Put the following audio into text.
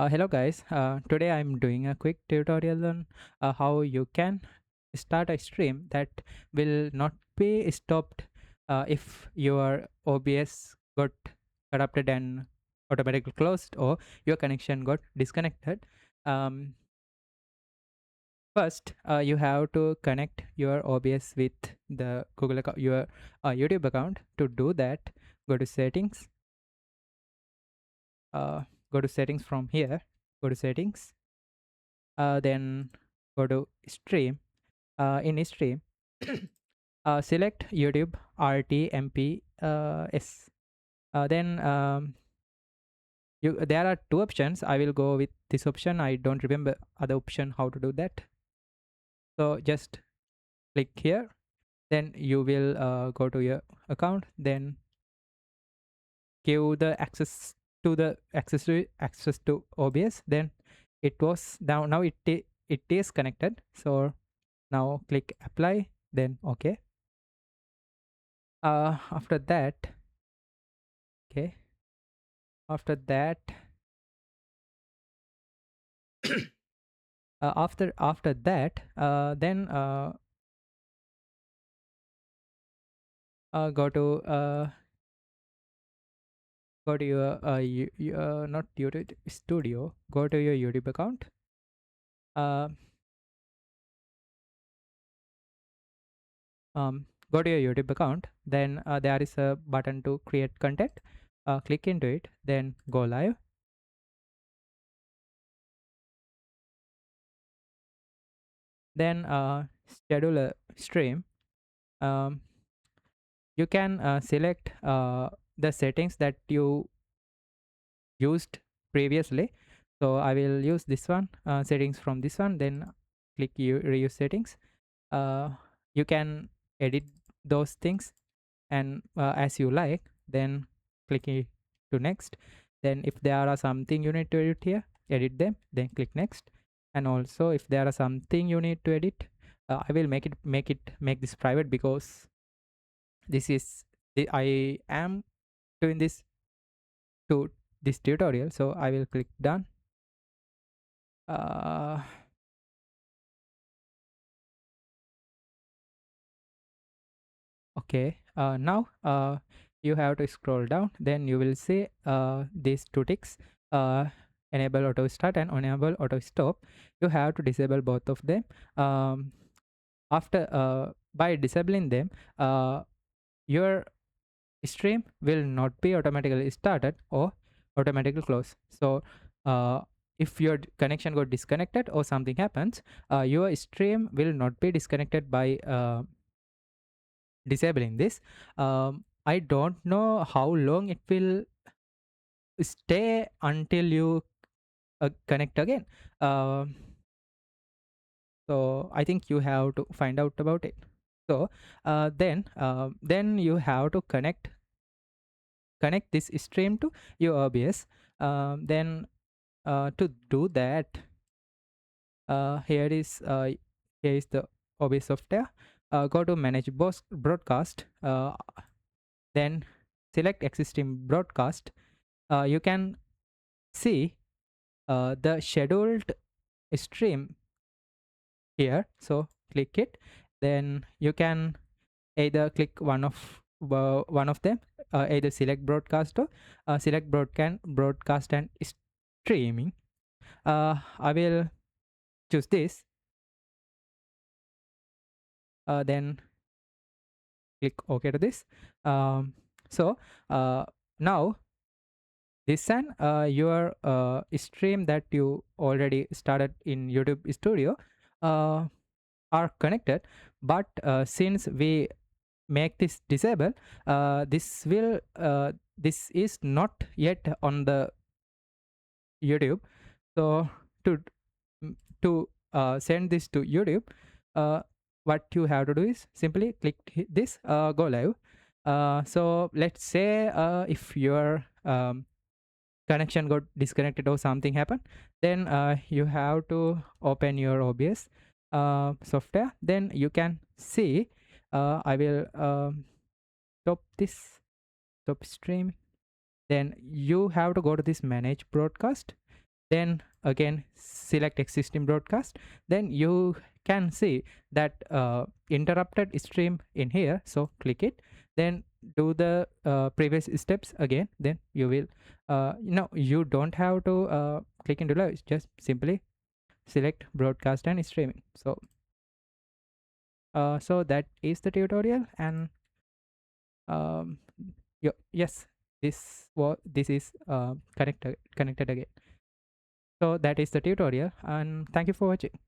Hello guys, today I'm doing a quick tutorial on how you can start a stream that will not be stopped if your OBS got corrupted and automatically closed or your connection got disconnected. Um, First, you have to connect your OBS with the your YouTube account. To do that, go to settings, uh, go to settings from here, go to settings, then go to stream. In stream, select YouTube RTMP S. Then there are two options. I will go with this option. I don't remember other option how to do that. So just click here. Then you will go to your account. Then give the access to OBS. Then it was down. Now it is connected. So now click apply. Then okay. After that, okay. After that, after that, then go to your not YouTube studio. Go to your YouTube account. Uh, Go to your YouTube account. Then there is a button to create content. Click into it. Then go live. Then schedule a stream. Um, you can select the settings that you used previously. So I will use this one, settings from this one. Then click reuse settings. You can edit those things and as you like. Then click to next. Then if there are something you need to edit here, edit them. Then click next. And also if there are something you need to edit, I will make this private because this is I am doing this to this tutorial. So I will click done. uh, okay. Now you have to scroll down. Then you will see these two ticks, uh, enable auto start and enable auto stop. You have to disable both of them. After By disabling them, your stream will not be automatically started or automatically closed. So if your connection got disconnected or something happens, your stream will not be disconnected by disabling this. I don't know how long it will stay until you connect again. um, so I think you have to find out about it. So then you have to connect this stream to your OBS. Then to do that, uh, here is uh, here is the OBS software. Go to manage broadcast. Then select existing broadcast. You can see the scheduled stream here. So click it. Then you can either click one of them, either select broadcast or select broadcast and streaming. I will choose this. Then click OK to this. So now this and your stream that you already started in YouTube Studio uh, are connected. But since we make this disable, this is not yet on the YouTube. So to send this to YouTube, what you have to do is simply click this, go live. So let's say if your connection got disconnected or something happened, then you have to open your OBS software. Then you can see, I will stop stream. Then you have to go to this manage broadcast. then again select existing broadcast. Then you can see that interrupted stream in here, so click it, then do the previous steps again. Then you will you don't have to click into live, just simply select broadcast and streaming. So that is the tutorial. And um, yes, this is connected again. So that is the tutorial, and thank you for watching.